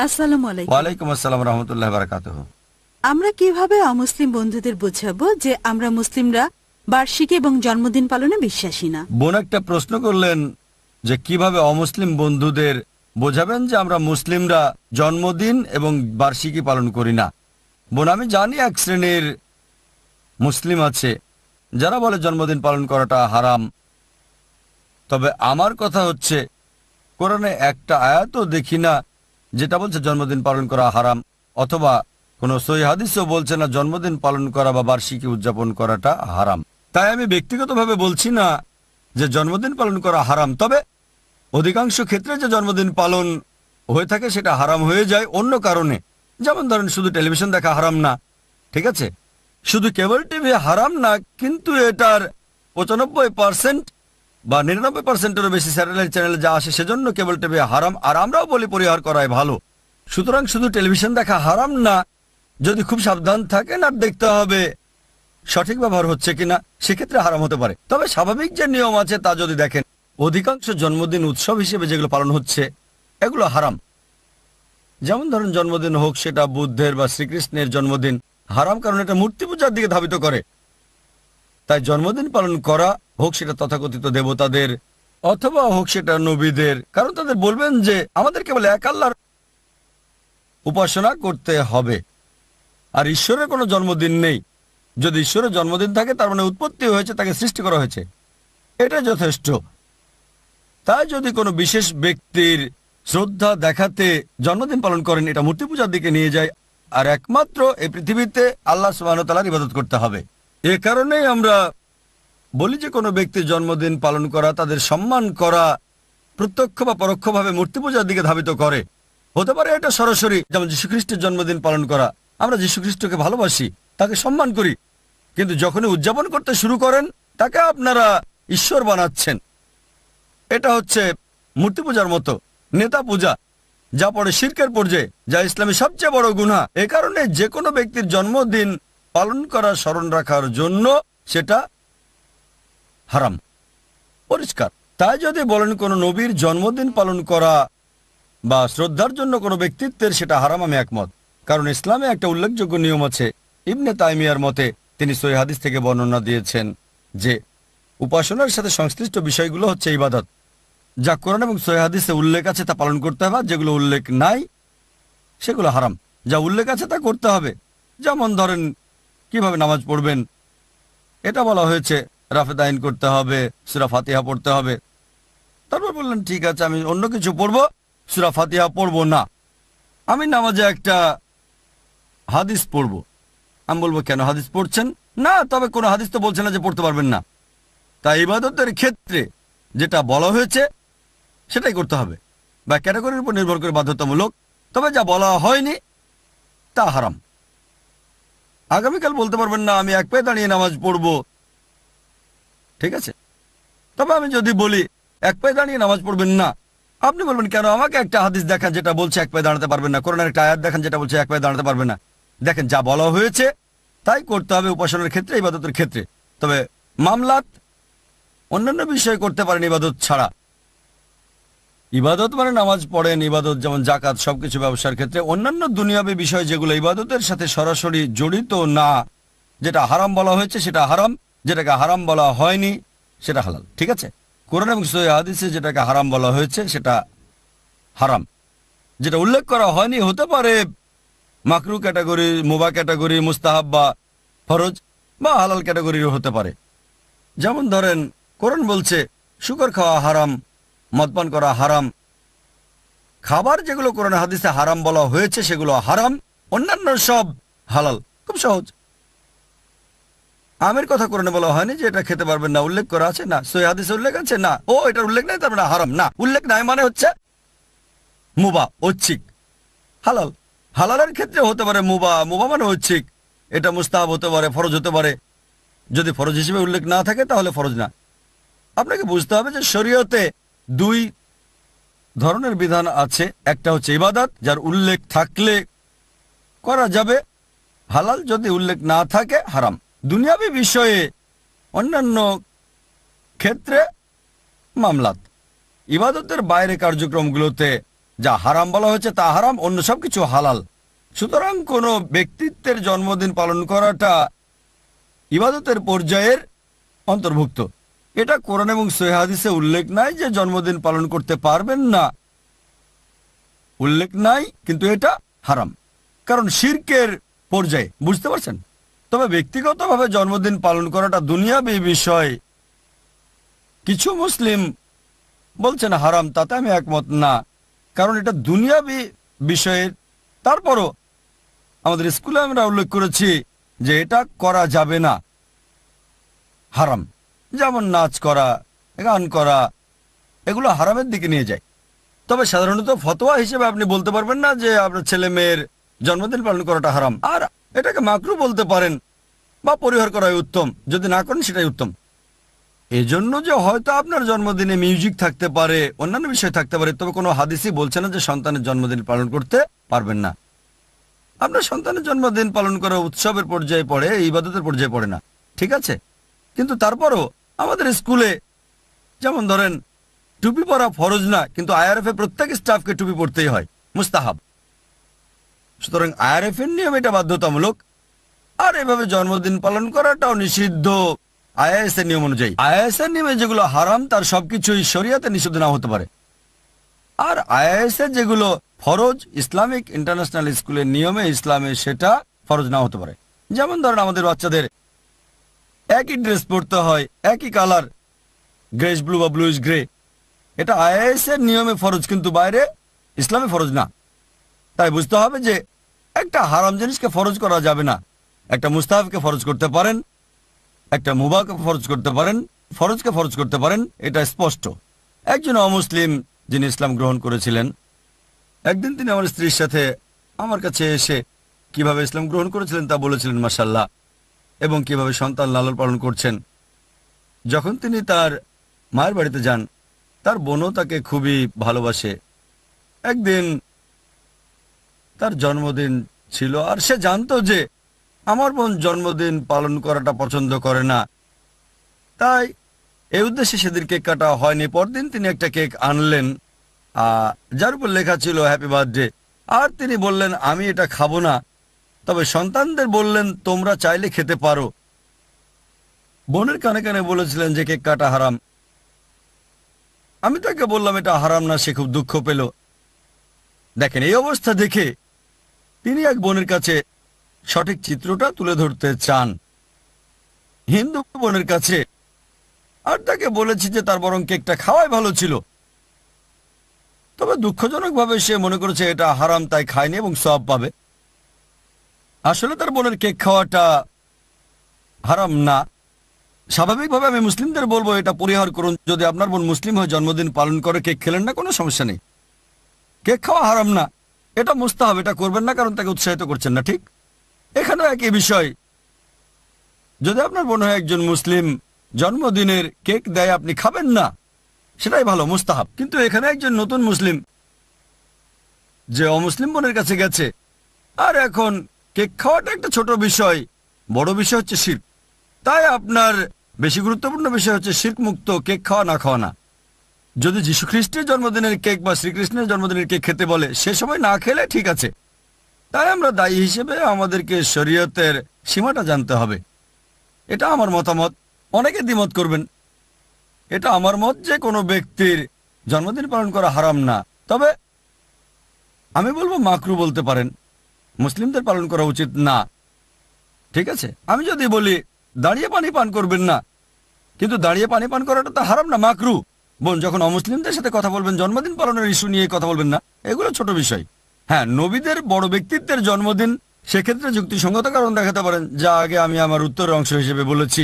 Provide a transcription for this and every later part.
আসসালামু আলাইকুম। ওয়ালাইকুম আসসালাম রহমতুল্লাহ বারাকাতুহু। আমরা কিভাবে অমুসলিম বন্ধুদের বোঝাবো যে আমরা মুসলিমরা বার্ষিকী এবং জন্মদিন পালনে বিশ্বাসী না? বোন একটা প্রশ্ন করলেন যে কিভাবে অমুসলিম বন্ধুদের বোঝাবেন যে আমরা মুসলিমরা জন্মদিন এবং বার্ষিকী পালন করি না। বোন, আমি জানি এক শ্রেণীর মুসলিম আছে যারা বলে জন্মদিন পালন করাটা হারাম। তবে আমার কথা হচ্ছে, কোরআনে একটা আয়াতও দেখি না যেটা বলছে জন্মদিন পালন করা হারাম, অথবা কোনো সহিহ হাদিসও বলছে না জন্মদিন পালন করা বা বার্ষিকী উদযাপন করাটা হারাম। তাই আমি ব্যক্তিগতভাবে বলছি না যে জন্মদিন পালন করা হারাম, তবে অধিকাংশ ক্ষেত্রে যে জন্মদিন পালন হয়ে থাকে সেটা হারাম হয়ে যায় অন্য কারণে। যেমন ধরেন, শুধু টেলিভিশন দেখা হারাম না, ঠিক আছে? শুধু কেবল টিভি হারাম না, কিন্তু এটার 95% বা 99%-এরও বেশি স্যাটেলাইট চ্যানেলে যা আসে সেজন্য কেবল টিভি হারাম, আর আমরাও বলি পরিহার করাই ভালো। সুতরাং শুধু টেলিভিশন দেখা হারাম না, যদি খুব সাবধান থাকেন আর দেখতে হবে সঠিক ব্যবহার হচ্ছে কিনা, সেক্ষেত্রে হারাম হতে পারে। তবে স্বাভাবিক যে নিয়ম আছে তা যদি দেখেন, অধিকাংশ জন্মদিন উৎসব হিসেবে যেগুলো পালন হচ্ছে এগুলো হারাম। যেমন ধরুন, জন্মদিন হোক সেটা বুদ্ধের বা শ্রীকৃষ্ণের জন্মদিন, হারাম কারণ এটা মূর্তি পূজার দিকে ধাবিত করে। তাই জন্মদিন পালন করা হোক সেটা তথাকথিত দেবতাদের অথবা হোক সেটা নবীদের, কারণ তাদের বলবেন যে আমাদের কেবল এক আল্লাহর উপাসনা করতে হবে, আর ঈশ্বরের কোনো জন্মদিন নেই। যদি ঈশ্বরের জন্মদিন থাকে তার মানে উৎপত্তি হয়েছে, তাকে সৃষ্টি করা হয়েছে, এটা যথেষ্ট। তাই যদি কোনো বিশেষ ব্যক্তির শ্রদ্ধা দেখাতে জন্মদিন পালন করেন, এটা মূর্তি পূজার দিকে নিয়ে যায়, আর একমাত্র এই পৃথিবীতে আল্লাহ সুবহানাহু ওয়া তাআলার ইবাদত করতে হবে। এ কারণেই আমরা বলি যে কোনো ব্যক্তির জন্মদিন পালন করা, তাদের সম্মান করা প্রত্যক্ষ বা পরোক্ষভাবে মূর্তি পূজার দিকে ধাবিত করে। হতে পারে এটা সরাসরি, যেমন যীশুখ্রিস্টের জন্মদিন পালন করা, আমরা যীশুখ্রিস্টকে ভালোবাসি, তাকে সম্মান করি, কিন্তু যখনই উদযাপন করতে শুরু করেন তাকে আপনারা ঈশ্বর বানাচ্ছেন। এটা হচ্ছে মূর্তি পূজার মতো, নেতা পূজা, যা পড়ে শিরকের পর্যায়ে, যা ইসলামে সবচেয়ে বড় গুনাহ। এ কারণে যে কোনো ব্যক্তির জন্মদিন পালন করা, স্মরণ রাখার জন্য সেটা হারাম, পরিষ্কার। তাই যদি বলেন কোনো নবীর জন্মদিন পালন করা বা শ্রদ্ধার জন্য কোনো ব্যক্তিত্বের, সেটা হারাম, আমি একমত। কারণ ইসলামে একটা উল্লেখযোগ্য নিয়ম আছে। ইবনে তাইমিয়ার মতে, তিনি সহিহ হাদিস থেকে বর্ণনা দিয়েছেন যে উপাসনার সাথে সংশ্লিষ্ট বিষয়গুলো হচ্ছে ইবাদত। যা কোরআন এবং সহিহ হাদিসে উল্লেখ আছে তা পালন করতে হবে, যেগুলো উল্লেখ নাই সেগুলো হারাম। যা উল্লেখ আছে তা করতে হবে। যেমন ধরেন, কিভাবে নামাজ পড়বেন এটা বলা হয়েছে, রাফেদ আইন করতে হবে, সূরা ফাতিহা পড়তে হবে। তারপর বললেন ঠিক আছে, আমি অন্য কিছু পড়বো, সূরা ফাতিহা পড়বো না, আমি নামাজে একটা হাদিস পড়বো। আমি বলবো কেন হাদিস পড়ছেন? না, তবে কোনো হাদিস তো বলছে না যে পড়তে পারবেন না। তাই ইবাদতের ক্ষেত্রে যেটা বলা হয়েছে সেটাই করতে হবে, বা ক্যাটাগরির উপর নির্ভর করে বাধ্যতামূলক। তবে যা বলা হয়নি তা হারাম। আগামীকাল বলতে পারবেন না আমি এক পায়ে দাঁড়িয়ে নামাজ পড়বো, ঠিক আছে? তবে আমি যদি বলি এক পায়ে দাঁড়িয়ে নামাজ পড়বেন না, আপনি বলবেন কেন? আমাকে একটা হাদিস দেখান যেটা বলছে এক পায়ে দাঁড়াতে পারবেন না, কোরআনের একটা আয়াত দেখান যেটা বলছে এক পায়ে দাঁড়াতে পারবেন না। দেখেন, যা বলা হয়েছে তাই করতে হবে উপাসনার ক্ষেত্রে, ইবাদতের ক্ষেত্রে। তবে মামলাত অন্যান্য বিষয় করতে পারেন ইবাদত ছাড়া। ইবাদত মানে নামাজ পড়েন, ইবাদত যেমন জাকাত, সবকিছু ব্যবসার ক্ষেত্রে। অন্যান্য দুনিয়াবী বিষয় যেগুলো ইবাদতের সাথে সরাসরি জড়িত না, যেটা হারাম বলা হয়েছে সেটা হারাম, যেটাকে হারাম বলা হয়নি সেটা হালাল, ঠিক আছে? কোরআন এবং সহিহ হাদিসে যেটাকে হারাম বলা হয়েছে সেটা হারাম, যেটা উল্লেখ করা হয়নি হতে পারে মাকরু ক্যাটাগরি, মুবাহ ক্যাটাগরি, মুস্তাহাব বা ফরজ, বা হালাল ক্যাটাগরিরও হতে পারে। যেমন ধরেন, কোরআন বলছে শুকর খাওয়া হারাম, মদপান করা হারাম। খাবার যেগুলো কোরআন হাদিসে হারাম বলা হয়েছে সেগুলো হারাম, অন্যান্য সব হালাল। খুব সহজ। আমের কথা কোরআনে বলা হয়নি যে এটা খেতে পারবেন না, উল্লেখ করা আছে না? সহিহ হাদিসে উল্লেখ আছে না? ও এটার উল্লেখ নাই তার মানে হারাম না। উল্লেখ নাই মানে হচ্ছে মুবাহ, ঐচ্ছিক। হালাল, হালালের ক্ষেত্রে হতে পারে মুবাহ, মুবাহ মানে ঐচ্ছিক। এটা মুস্তাহাব হতে পারে, ফরজ হতে পারে। যদি ফরজ হিসেবে উল্লেখ না থাকে তাহলে ফরজ না। আপনাকে বুঝতে হবে যে শরীয়তে দুই ধরনের বিধান আছে। একটা হচ্ছে ইবাদত, যার উল্লেখ থাকলে করা যাবে হালাল, যদি উল্লেখ না থাকে হারাম। দুনিয়াবী বিষয়ে অন্যান্য ক্ষেত্রে মামলাত। ইবাদতের বাইরে কার্যক্রমগুলোতে যা হারাম বলা হয়েছে তা হারাম, অন্য সবকিছু হালাল। সুতরাং কোনো ব্যক্তিত্বের জন্মদিন পালন করাটা ইবাদতের পর্যায়ের অন্তর্ভুক্ত। এটা কোরআন এবং সহিহ হাদিসে উল্লেখ নাই যে জন্মদিন পালন করতে পারবেন না, উল্লেখ নাই, কিন্তু এটা হারাম, কারণ শিরকের পর্যায়ে, বুঝতে পারছেন? তবে ব্যক্তিগতভাবে জন্মদিন পালন করাটা দুনিয়াবী বিষয়। কিছু মুসলিম বলছেন হারাম, তাতে আমি একমত না, কারণ এটা দুনিয়াবী বিষয়ের। তারপরও আমাদের স্কুলে আমরা উল্লেখ করেছি যে এটা করা যাবে না, হারাম। যেমন নাচ করা, গান করা, এগুলো হারামের দিকে নিয়ে যায়। তবে সাধারণত ফতোয়া হিসেবে আপনি বলতে পারবেন না যে আপনার ছেলে মেয়ের জন্মদিন পালন করাটা হারাম, আর এটাকে মাকরু বলতে পারেন বা পরিহার করাই উত্তম, যদি না করেন সেটাই উত্তম। এজন্য যে হয়তো আপনার জন্মদিনে মিউজিক থাকতে পারে, অন্যান্য বিষয় থাকতে পারে, তবে কোনো হাদিসই বলছে না যে সন্তানের জন্মদিন পালন করতে পারবেন না। আপনার সন্তানের জন্মদিন পালন করা উৎসবের পর্যায়ে পড়ে, ইবাদতের পর্যায়ে পড়ে না, ঠিক আছে? কিন্তু তারপরও আমাদের স্কুলে যেমন ধরেন টুপি পরা ফরজ না, কিন্তু আইআরএফে প্রত্যেক স্টাফকে টুপি পরতেই হয়, মুস্তাহাব। সুতরাং আইআরএফ এর নিয়ম এটা বাধ্যতামূলক, আর এভাবে জন্মদিন পালন করাটাও নিষিদ্ধ আইএএস এর নিয়ম অনুযায়ী। আইএএস এর নিয়মে যেগুলো হারাম তার সবকিছুই শরিয়াতে নিষিদ্ধ না হতে পারে, আর আইএএস এর যেগুলো ফরজ ইসলামিক ইন্টারন্যাশনাল স্কুলের নিয়মে ইসলামে সেটা ফরজ না হতে পারে। যেমন ধরেন আমাদের বাচ্চাদের একই ড্রেস পরতে হয়, একই কালার, গ্রেস ব্লু বা ব্লুইশ গ্রে, এটা আইএএস এর নিয়মে ফরজ, কিন্তু বাইরে ইসলামে ফরজ না। তাই বুঝতে হবে যে একটা হারাম জিনিসকে ফরজ করা যাবে না। একটা মুস্তাহাবকে ফরজ করতে পারেন, একটা মুবাহকে ফরজ করতে পারেন, ফরজকে ফরজ করতে পারেন, এটা স্পষ্ট। একজন অমুসলিম যিনি ইসলাম গ্রহণ করেছিলেন, একদিন তিনি আমার স্ত্রীর সাথে আমার কাছে এসে কিভাবে ইসলাম গ্রহণ করেছিলেন তা বলেছিলেন, মাশাআল্লাহ, এবং কিভাবে সন্তান লালন পালন করছেন। যখন তিনি তার মায়ের বাড়িতে যান, তার বোনও তাকে খুবই ভালোবাসে। একদিন তার জন্মদিন ছিল, আর সে জানতো যে আমার বোন জন্মদিন পালন করাটা পছন্দ করে না, তাই এই উদ্দেশ্যে সেদিন কেক কাটা হয়নি। পরদিন তিনি একটা কেক আনলেন যার উপর লেখা ছিল হ্যাপি বার্থডে, আর তিনি বললেন আমি এটা খাবো না, তবে সন্তানদের বললেন তোমরা চাইলে খেতে পারো। বোনের কানে কানে বলেছিলেন যে কেক কাটা হারাম। আমি তাকে বললাম এটা হারাম না, সে খুব দুঃখ পেল। দেখেন, এই অবস্থা দেখে তিনি এক বোনের কাছে সঠিক চিত্রটা তুলে ধরতে চান, হিন্দু বোনের কাছে, আর তাকে বলেছি যে তার বরং কেকটা খাওয়াই ভালো ছিল। তবে দুঃখজনকভাবে সে মনে করেছে এটা হারাম, তাই খায়নি এবং সওয়াব পাবে। আসলে তার বোনের কেক খাওয়াটা হারাম না। স্বাভাবিকভাবে আমি মুসলিমদের বলবো এটা পরিহার করুন। যদি আপনার বোন মুসলিম হয়ে জন্মদিন পালন করে কেক খেলেন না, কোনো সমস্যা নেই। কেক খাওয়া হারাম না, এটা মুস্তাহাব, এটা করবেন না কারণ তাকে উৎসাহিত করছেন না, ঠিক? এখানেও একই বিষয়। যদি আপনার বোন হয় একজন মুসলিম, জন্মদিনের কেক দেয়, আপনি খাবেন না, সেটাই ভালো, মুস্তাহাব। কিন্তু এখানে একজন নতুন মুসলিম যে অমুসলিম বোনের কাছে গেছে, আর এখন কেক খাওয়াটা একটা ছোট বিষয়, বড় বিষয় হচ্ছে শিরক। তাই আপনার বেশি গুরুত্বপূর্ণ বিষয় হচ্ছে শিরক মুক্ত কেক খাওয়া না খাওয়া না। যদি যীশু খ্রিস্টের জন্মদিনের কেক বা শ্রীকৃষ্ণের জন্মদিনের কেক খেতে বলে, সে সময় না খেলে ঠিক আছে। তাই আমরা দায়ী হিসেবে আমাদেরকে শরীয়তের সীমাটা জানতে হবে। এটা আমার মতামত, অনেকে দ্বিমত করবেন। এটা আমার মত যে কোনো ব্যক্তির জন্মদিন পালন করা হারাম না, তবে আমি বলবো মাকরু বলতে পারেন, মুসলিমদের পালন করা উচিত না, ঠিক আছে? আমি যদি বলি দাঁড়িয়ে পানি পান করবেন না, কিন্তু দাঁড়িয়ে পানি পান করাটা তো হারাম না, মাকরু। বোন, যখন অমুসলিমদের সাথে কথা বলবেন জন্মদিন পালনের ইস্যু নিয়ে কথা বলবেন না, এগুলো ছোট বিষয়। হ্যাঁ, নবীদের বড় ব্যক্তিত্বের জন্মদিন, সেক্ষেত্রে যুক্তিসঙ্গত কারণ দেখাতে পারেন, যা আগে আমি আমার উত্তরের অংশ হিসেবে বলেছি।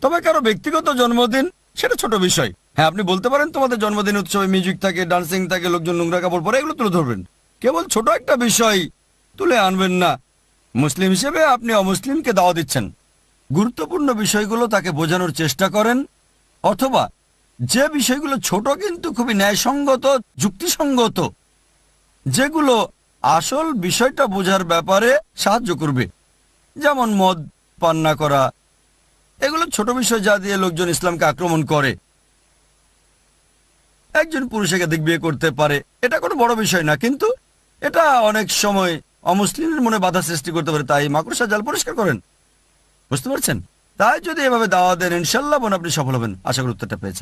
তবে কারো ব্যক্তিগত জন্মদিন সেটা ছোট বিষয়। হ্যাঁ, আপনি বলতে পারেন তোমাদের জন্মদিন উৎসবে মিউজিক থাকে, ডান্সিং থাকে, লোকজন নোংরা কাপড় পরে, এগুলো তুলে ধরবেন। কেবল ছোট একটা বিষয় তুলে আনবেন না। মুসলিম হিসেবে আপনি অমুসলিমকে দাওয়া দিচ্ছেন, গুরুত্বপূর্ণ বিষয়গুলো তাকে বোঝানোর চেষ্টা করেন, অথবা যে বিষয়গুলো ছোট কিন্তু খুবই ন্যায়সঙ্গত, যুক্তিসঙ্গত, যেগুলো আসল বিষয়টা বোঝার ব্যাপারে সাহায্য করবে, যেমন মদ পান না করা, এগুলো ছোট বিষয় যা দিয়ে লোকজন ইসলামকে আক্রমণ করে। একজন পুরুষ একাধিক বিয়ে করতে পারে, এটা কোনো বড় বিষয় না, কিন্তু এটা অনেক সময় অমুসলিমের মনে বাধা সৃষ্টি করতে পারে। তাই মাকড়সা জাল পরিষ্কার করেন, বুঝতে পারছেন? তাই যদি এভাবে দাওয়া দেন, ইনশাল্লাহ বোন আপনি সফল হবেন। আশা করি উত্তরটা পেয়েছেন।